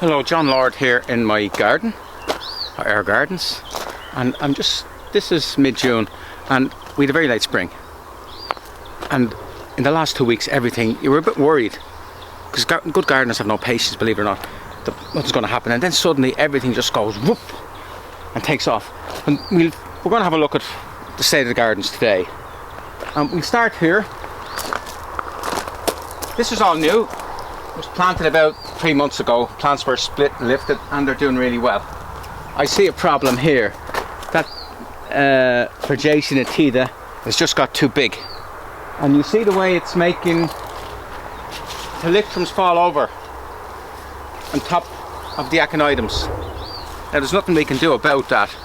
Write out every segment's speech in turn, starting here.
Hello, John Lord here in my garden, or our gardens, and this is mid-June and we had a very late spring, and in the last 2 weeks you were a bit worried because good gardeners have no patience, believe it or not, what's going to happen, and then suddenly everything just goes whoop and takes off. And we're going to have a look at the state of the gardens today. We'll start here. This is all new. It was planted about 3 months ago. Plants were split and lifted and they're doing really well. I see a problem here. That Fargesia nitida has just got too big. And you see the way it's making Thalictrums fall over on top of the Aconitums. Now there's nothing we can do about that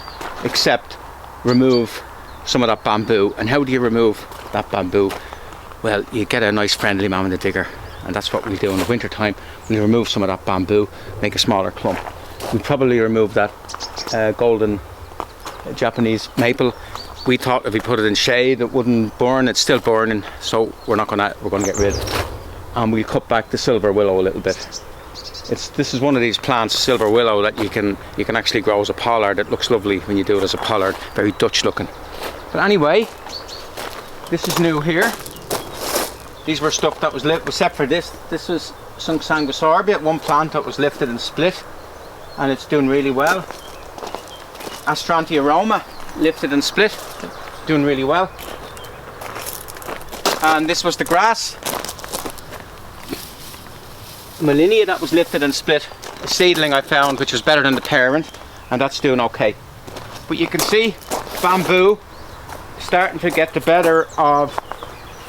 except remove some of that bamboo. And how do you remove that bamboo? Well, you get a nice friendly man with a digger, and that's what we do in the winter time. We remove some of that bamboo, make a smaller clump. We probably remove that golden Japanese maple. We thought if we put it in shade it wouldn't burn. It's still burning, so we're going to get rid of it. And we cut back the silver willow a little bit. This is one of these plants, silver willow, that you can actually grow as a pollard. It looks lovely when you do it as a pollard, very Dutch looking. But anyway, this is new here. These were stuff that was lifted, except for this. This was some Sanguisorba, one plant that was lifted and split, and it's doing really well. Astrantia Roma, lifted and split, doing really well. And this was the grass. Molinia, that was lifted and split. A seedling I found which was better than the parent, and that's doing okay. But you can see bamboo starting to get the better of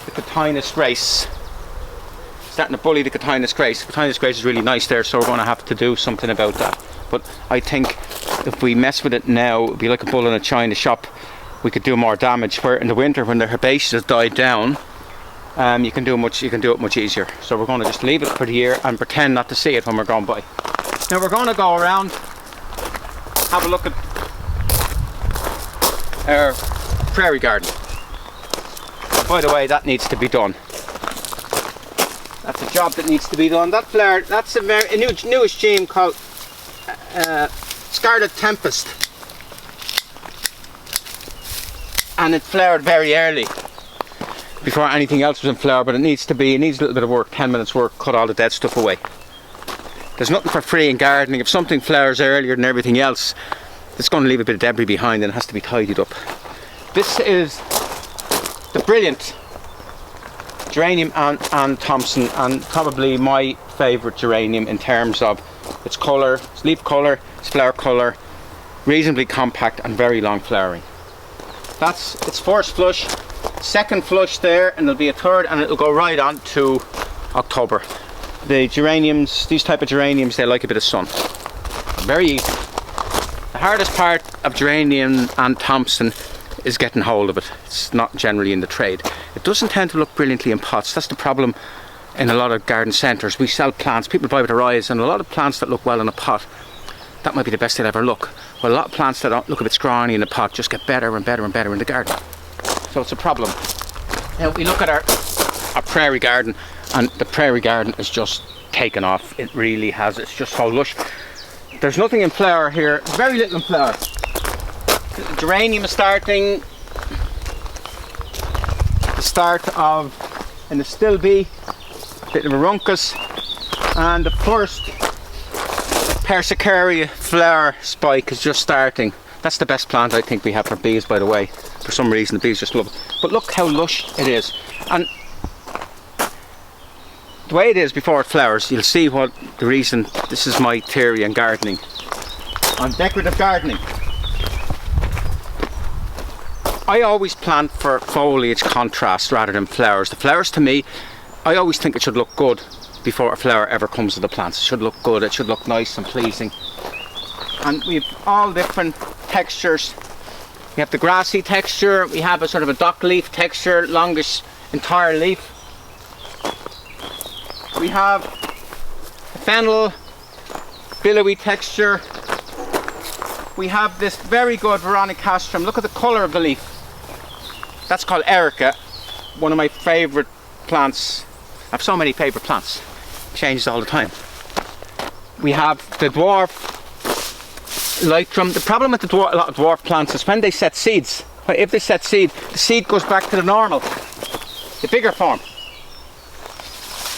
the Cotinus Grace. Starting to bully the Cotinus Grace. Cotinus Grace is really nice there, so we're going to have to do something about that. But I think if we mess with it now, it'd be like a bull in a china shop. We could do more damage. Where in the winter, when the herbaceous has died down, you can do it much easier. So we're going to just leave it for the year and pretend not to see it when we're going by. Now we're going to go around, have a look at our prairie garden. By the way, that needs to be done. That's a job that needs to be done. That flower, that's a newest Geum called Scarlet Tempest, and it flowered very early before anything else was in flower, but it needs a little bit of work, 10 minutes work, cut all the dead stuff away. There's nothing for free in gardening. If something flowers earlier than everything else, it's going to leave a bit of debris behind and it has to be tidied up. This is the brilliant Geranium and Thomson, and probably my favourite geranium in terms of its colour, its leaf colour, its flower colour, reasonably compact and very long flowering. That's its first flush, second flush there, and there'll be a third, and it'll go right on to October. The geraniums, these type of geraniums, they like a bit of sun. Very easy. The hardest part of Geranium and Thomson is getting hold of it. It's not generally in the trade. It doesn't tend to look brilliantly in pots. That's the problem in a lot of garden centres. We sell plants, people buy with their eyes, and a lot of plants that look well in a pot, that might be the best they'll ever look. Well, a lot of plants that don't look a bit scrawny in a pot just get better and better and better in the garden. So it's a problem. Now we look at our prairie garden, and the prairie garden is just taken off. It really has. It's just so lush. There's nothing in flower here, very little in flower. The geranium is starting, the start of an Astilbe, bit of a runcus, and the first Persicaria flower spike is just starting. That's the best plant I think we have for bees, by the way. For some reason the bees just love it. But look how lush it is. And the way it is before it flowers, you'll see what the reason. This is my theory on gardening, on decorative gardening. I always plant for foliage contrast rather than flowers. The flowers, to me, I always think it should look good before a flower ever comes to the plants. It should look good, it should look nice and pleasing. And we have all different textures. We have the grassy texture, we have a sort of a dock leaf texture, longish entire leaf. We have a fennel, billowy texture. We have this very good Veronicastrum. Look at the colour of the leaf. That's called Erica, one of my favourite plants. I have so many favourite plants, changes all the time. We have the dwarf Thalictrum. The problem with a lot of dwarf plants is when they set seeds. If they set seed, the seed goes back to the normal, the bigger form.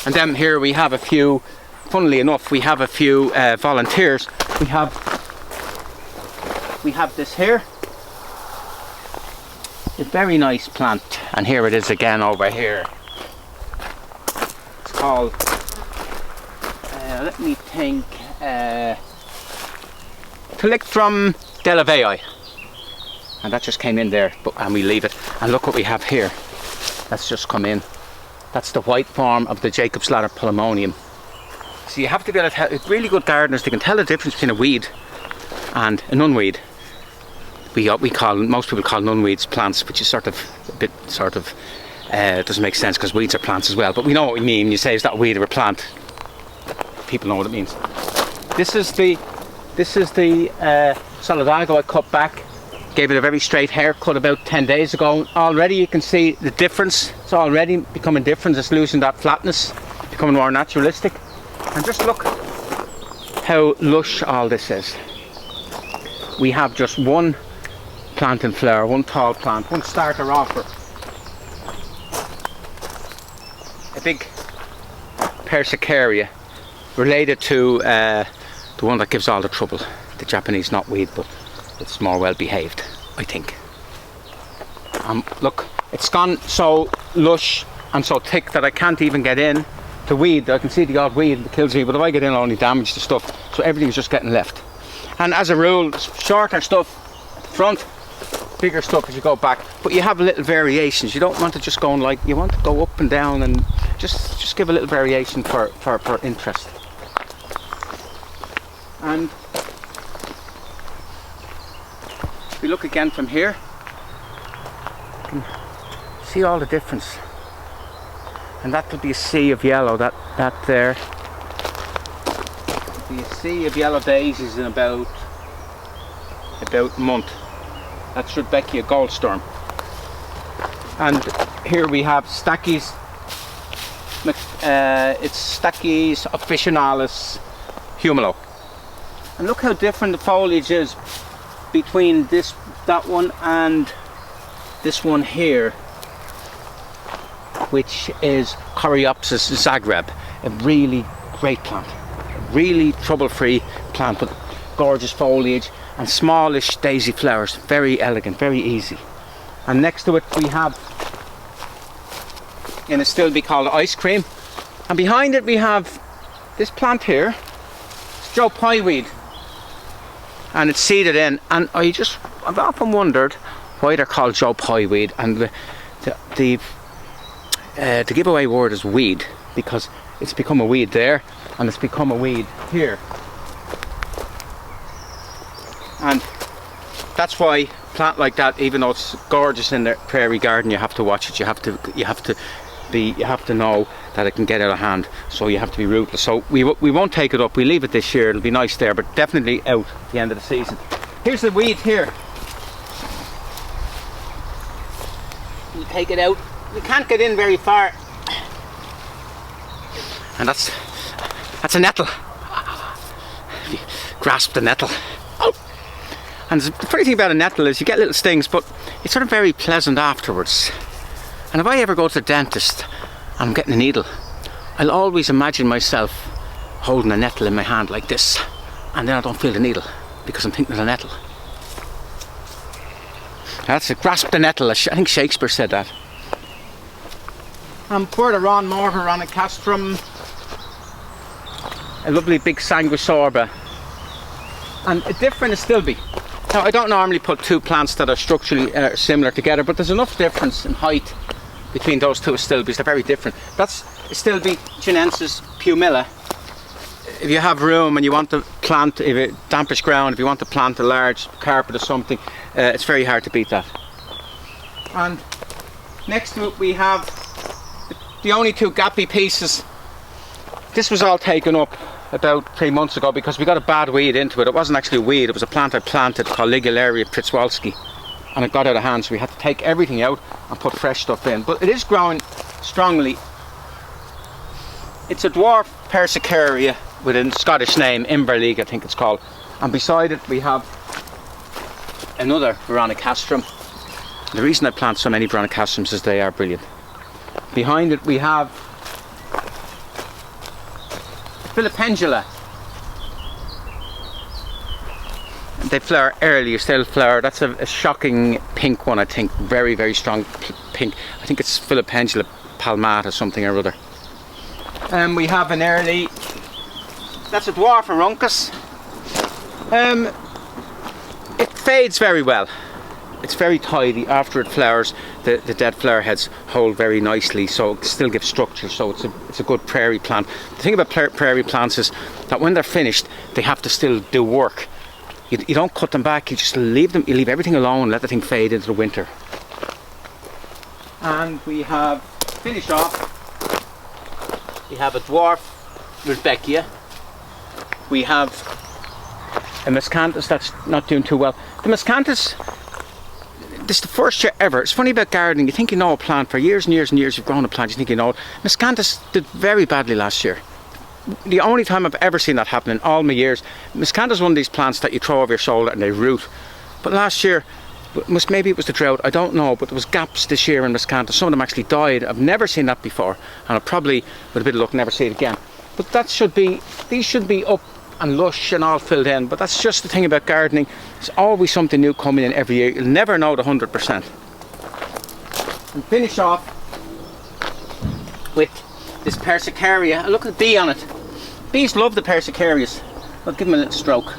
And then here we have a few, funnily enough, we have a few volunteers. We have this here, a very nice plant, and here it is again over here. It's called, let me think, Thalictrum Elin. And that just came in there, and we leave it. And look what we have here. That's just come in. That's the white form of the Jacob's Ladder Polemonium. So you have to be able to tell, really good gardeners, they can tell the difference between a weed and a non-weed. Most people call non-weeds plants, which is sort of a bit doesn't make sense because weeds are plants as well. But we know what we mean. You say, is that a weed or a plant? People know what it means. This is the Solidago I cut back. Gave it a very straight haircut about 10 days ago. Already you can see the difference. It's already becoming different. It's losing that flatness, becoming more naturalistic. And just look how lush all this is. We have just one plant in flower, one tall plant, one starter offer. A big Persicaria, related to the one that gives all the trouble, the Japanese knotweed, but it's more well behaved, I think. Look, it's gone so lush and so thick that I can't even get in to weed. I can see the odd weed that kills me, but if I get in, I'll only damage the stuff. So everything's just getting left. And as a rule, shorter stuff at the front, bigger stuff as you go back. But you have little variations. You don't want to just go and like, you want to go up and down and just give a little variation for interest. And if we look again from here, you can see all the difference. And that could be a sea of yellow, that there. Could be a sea of yellow daisies in about a month. That's Rudbeckia Goldsturm. And here we have Stachys, it's Stachys officinalis humilo. And look how different the foliage is between that one and this one here, which is Coreopsis Zagreb. A really great plant, a really trouble-free plant with gorgeous foliage and smallish daisy flowers. Very elegant, very easy. And next to it we have an Astilbe called Icecream, and behind it we have this plant here. It's Pye Weed, and it's seeded in. And I've often wondered why they're called Pye Weed, and the giveaway word is weed, because it's become a weed there and it's become a weed here. And that's why a plant like that, even though it's gorgeous in the prairie garden, you have to watch it. You have to know that it can get out of hand. So you have to be ruthless. So we won't take it up. We leave it this year. It'll be nice there, but definitely out at the end of the season. Here's the weed here. You take it out. You can't get in very far. And that's a nettle. Grasp the nettle. And the funny thing about a nettle is you get little stings, but it's sort of very pleasant afterwards. And if I ever go to the dentist and I'm getting a needle, I'll always imagine myself holding a nettle in my hand like this, and then I don't feel the needle because I'm thinking of the nettle. That's it, grasp the nettle. I think Shakespeare said that. And further on, more Veronicastrum, a lovely big Sanguisorba, and a different Astilbe. Now, I don't normally put two plants that are structurally similar together, but there's enough difference in height between those two Astilbes. They're very different. That's Astilbe chinensis pumila. If you have room and you want to plant, if it dampish ground, if you want to plant a large carpet or something, it's very hard to beat that. And next to it we have the only two gappy pieces. This was all taken up about 3 months ago because we got a bad weed into it. It wasn't actually a weed, it was a plant I planted called Ligularia Pritzwalski, and it got out of hand, so we had to take everything out and put fresh stuff in. But it is growing strongly. It's a dwarf Persicaria, with a Scottish name, Imberleague I think it's called. And beside it we have another Veronicastrum. The reason I plant so many Veronicastrums is they are brilliant. Behind it we have Filipendula. They flower early, still flower. That's a shocking pink one, I think. Very, very strong pink. I think it's Filipendula palmata something or other. And we have an early, that's a dwarf Aruncus. It fades very well. It's very tidy. After it flowers, the dead flower heads hold very nicely, so it still gives structure, so it's a good prairie plant. The thing about prairie plants is that when they're finished, they have to still do work. You don't cut them back, you just leave them, you leave everything alone, let the thing fade into the winter. And we have finished off, we have a dwarf Rudbeckia. We have a Miscanthus that's not doing too well. The Miscanthus, this is the first year ever. It's funny about gardening, you think you know a plant for years and years and years, you've grown a plant, you think you know it. Miscanthus did very badly last year. The only time I've ever seen that happen in all my years. Miscanthus is one of these plants that you throw over your shoulder and they root. But last year, maybe it was the drought, I don't know, but there was gaps this year in Miscanthus. Some of them actually died. I've never seen that before, and I'll probably, with a bit of luck, never see it again. But that should be, these should be up and lush and all filled in. But that's just the thing about gardening. There's always something new coming in every year. You'll never know the 100%. And finish off with this Persicaria. Look at the bee on it. Bees love the Persicarias. I'll give them a little stroke.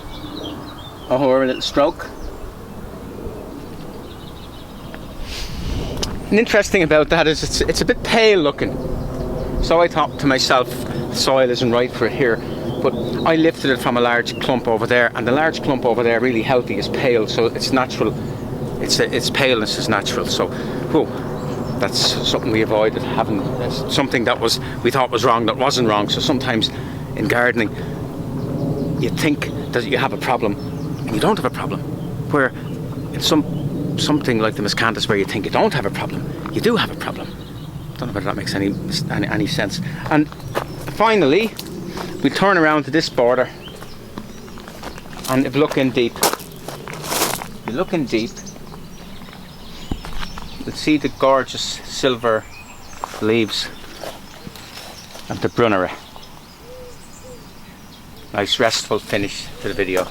Oh, or a little stroke. An interesting about that is it's a bit pale looking. So I thought to myself, the soil isn't right for it here. But I lifted it from a large clump over there, and the large clump over there, really healthy, is pale, so it's natural. Its paleness is natural. So, whoa. That's something we avoided, having something that we thought was wrong that wasn't wrong. So sometimes in gardening you think that you have a problem and you don't have a problem, where in something like the Miscanthus where you think you don't have a problem, you do have a problem. Don't know whether that makes any sense. And finally we turn around to this border, and if you look in deep, you'll see the gorgeous silver leaves of the Brunnera. Nice restful finish to the video.